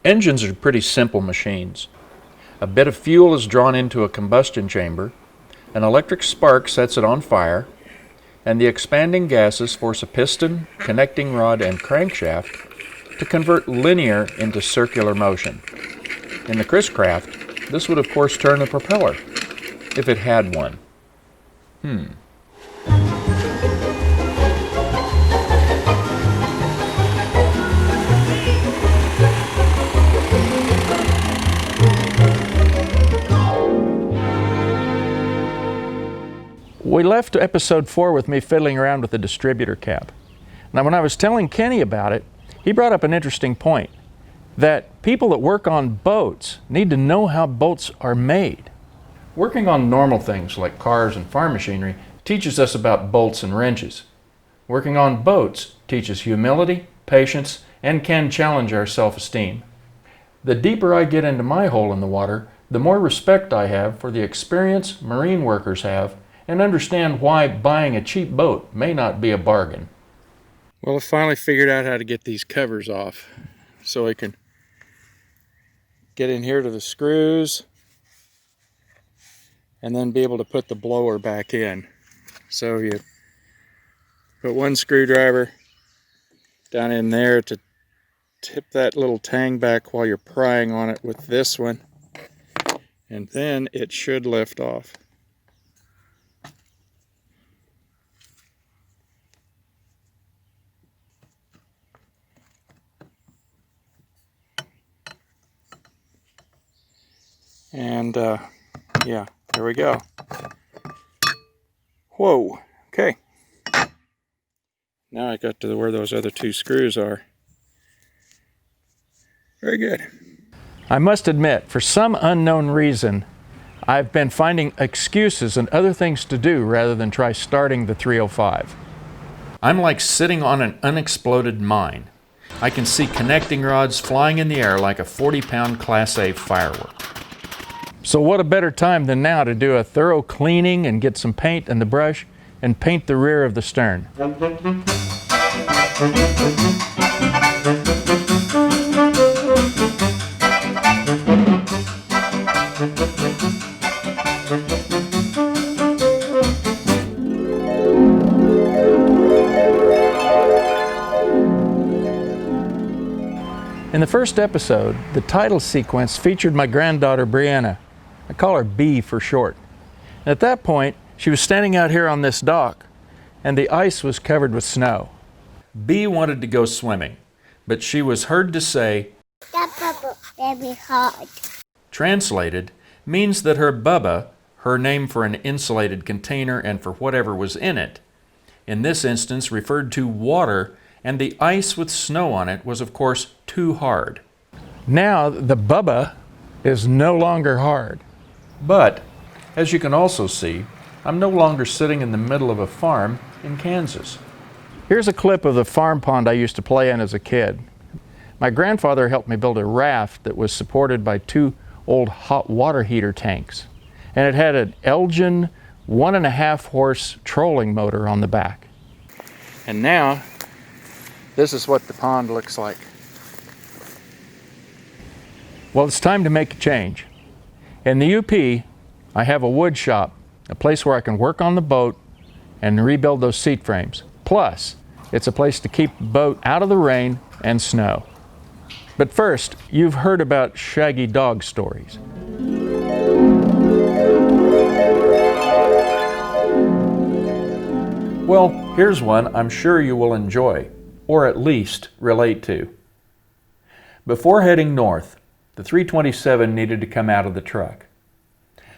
Engines are pretty simple machines. A bit of fuel is drawn into a combustion chamber, an electric spark sets it on fire, and the expanding gases force a piston, connecting rod, and crankshaft to convert linear into circular motion. In the Chris craft, this would of course turn the propeller, if it had one. We left episode 4 with me fiddling around with the distributor cap. Now, when I was telling Kenny about it, he brought up an interesting point, that people that work on boats need to know how boats are made. Working on normal things like cars and farm machinery teaches us about bolts and wrenches. Working on boats teaches humility, patience, and can challenge our self-esteem. The deeper I get into my hole in the water, the more respect I have for the experience marine workers have, and understand why buying a cheap boat may not be a bargain. Well, I finally figured out how to get these covers off so I can get in here to the screws and then be able to put the blower back in. So you put one screwdriver down in there to tip that little tang back while you're prying on it with this one, and then it should lift off. And yeah, there we go. Whoa, okay. Now I got to where those other two screws are. Very good. I must admit, for some unknown reason, I've been finding excuses and other things to do rather than try starting the 305. I'm like sitting on an unexploded mine. I can see connecting rods flying in the air like a 40-pound Class A firework. So what a better time than now to do a thorough cleaning and get some paint and the brush and paint the rear of the stern. In the first episode, the title sequence featured my granddaughter Brianna. I call her B for short. And at that point, she was standing out here on this dock, and the ice was covered with snow. B wanted to go swimming, but she was heard to say, "That bubble very hard." Translated, means that her bubba, her name for an insulated container and for whatever was in it, in this instance referred to water, and the ice with snow on it was of course too hard. Now the bubba is no longer hard. But, as you can also see, I'm no longer sitting in the middle of a farm in Kansas. Here's a clip of the farm pond I used to play in as a kid. My grandfather helped me build a raft that was supported by 2 old hot water heater tanks. And it had an Elgin 1.5 horse trolling motor on the back. And now, this is what the pond looks like. Well, it's time to make a change. In the UP, I have a wood shop, a place where I can work on the boat and rebuild those seat frames. Plus, it's a place to keep the boat out of the rain and snow. But first, you've heard about Shaggy dog stories. Well, here's one I'm sure you will enjoy, or at least relate to. Before heading north, the 327 needed to come out of the truck.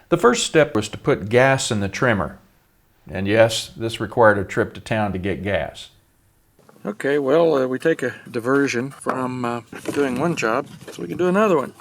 The first step was to put gas in the trimmer. And yes, this required a trip to town to get gas. Okay, well, we take a diversion from doing one job so we can do another one.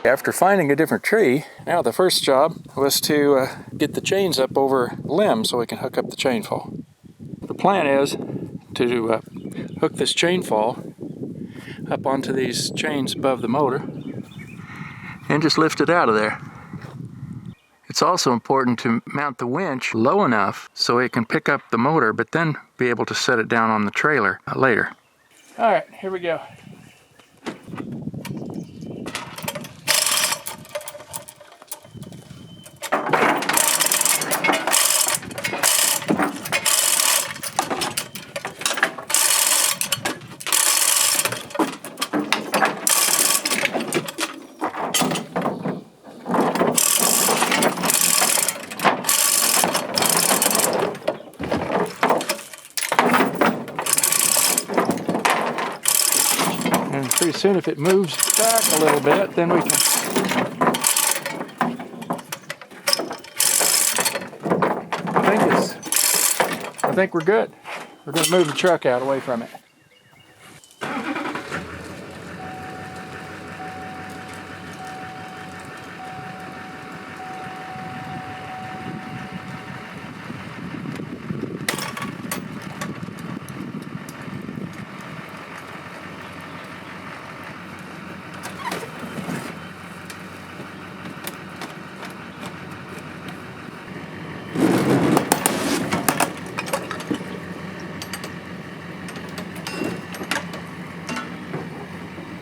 After finding a different tree, now the first job was to get the chains up over limb so we can hook up the chain fall. The plan is to hook this chain fall up onto these chains above the motor and just lift it out of there. It's also important to mount the winch low enough so it can pick up the motor, but then be able to set it down on the trailer later. All right, here we go. And pretty soon, if it moves back a little bit, then we can I think we're good. We're going to move the truck out away from it.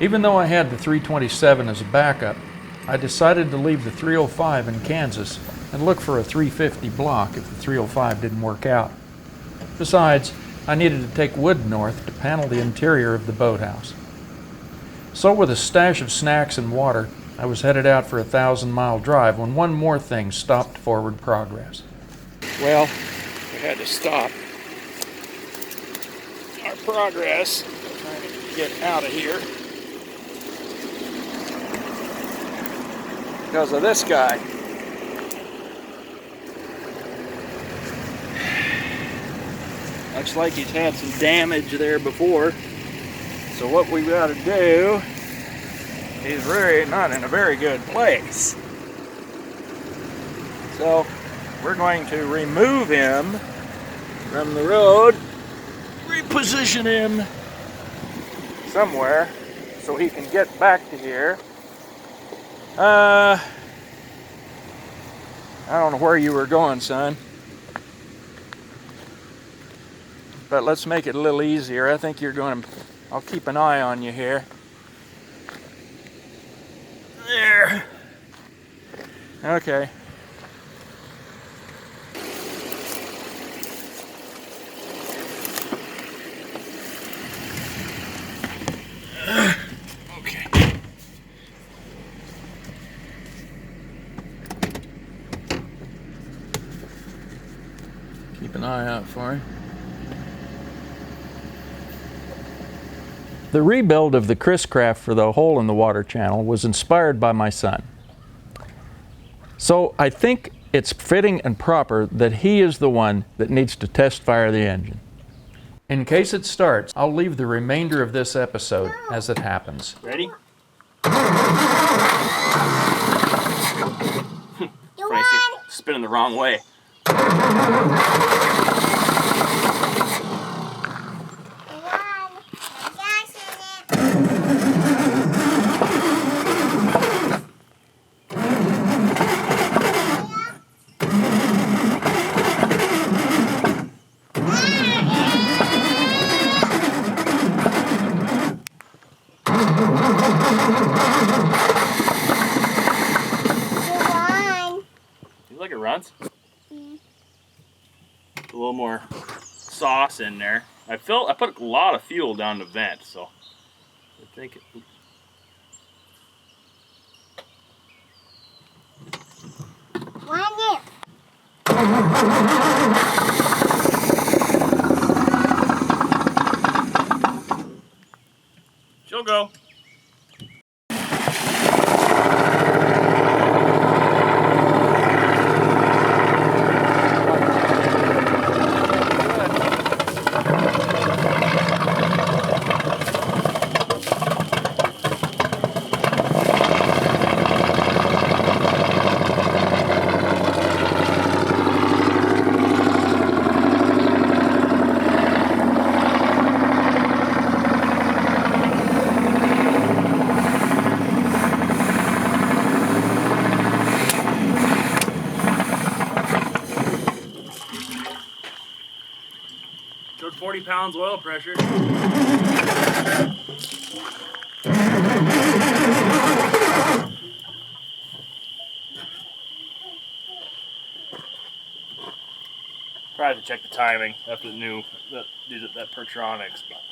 Even though I had the 327 as a backup, I decided to leave the 305 in Kansas and look for a 350 block if the 305 didn't work out. Besides, I needed to take wood north to panel the interior of the boathouse. So with a stash of snacks and water, I was headed out for a 1,000-mile drive when one more thing stopped forward progress. Well, we had to stop our progress trying to get out of here because of this guy. Looks like he's had some damage there before. So what we got to do, he's really not in a very good place. So we're going to remove him from the road, reposition him somewhere so he can get back to here. I don't know where you were going, son. But let's make it a little easier. I think you're going to... I'll keep an eye on you here. There. Okay. Okay. Keep an eye out for him. The rebuild of the Chris craft for the hole in the water channel was inspired by my son. So I think it's fitting and proper that he is the one that needs to test fire the engine. In case it starts, I'll leave the remainder of this episode as it happens. Ready? Spinning the wrong way. Like it runs. A little more sauce in there. I put a lot of fuel down the vent, so I think it. She'll go. pounds oil pressure. Probably have to check the timing after the new that Pertronics, but.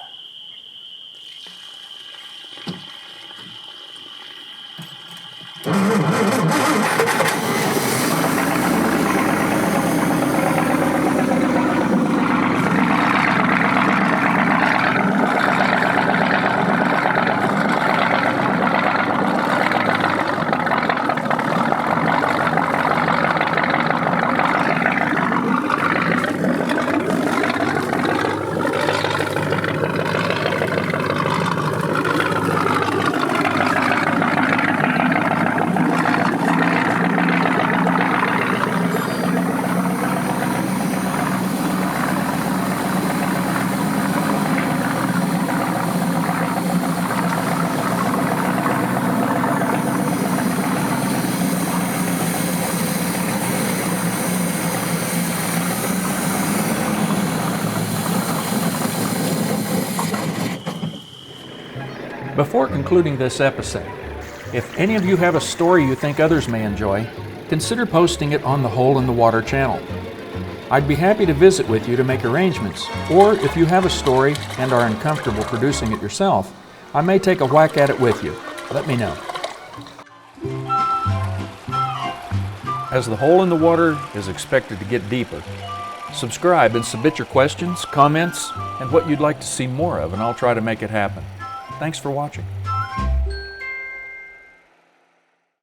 Before concluding this episode, if any of you have a story you think others may enjoy, consider posting it on the Hole in the Water channel. I'd be happy to visit with you to make arrangements, or if you have a story and are uncomfortable producing it yourself, I may take a whack at it with you. Let me know. As the Hole in the Water is expected to get deeper, subscribe and submit your questions, comments, and what you'd like to see more of, and I'll try to make it happen. Thanks for watching.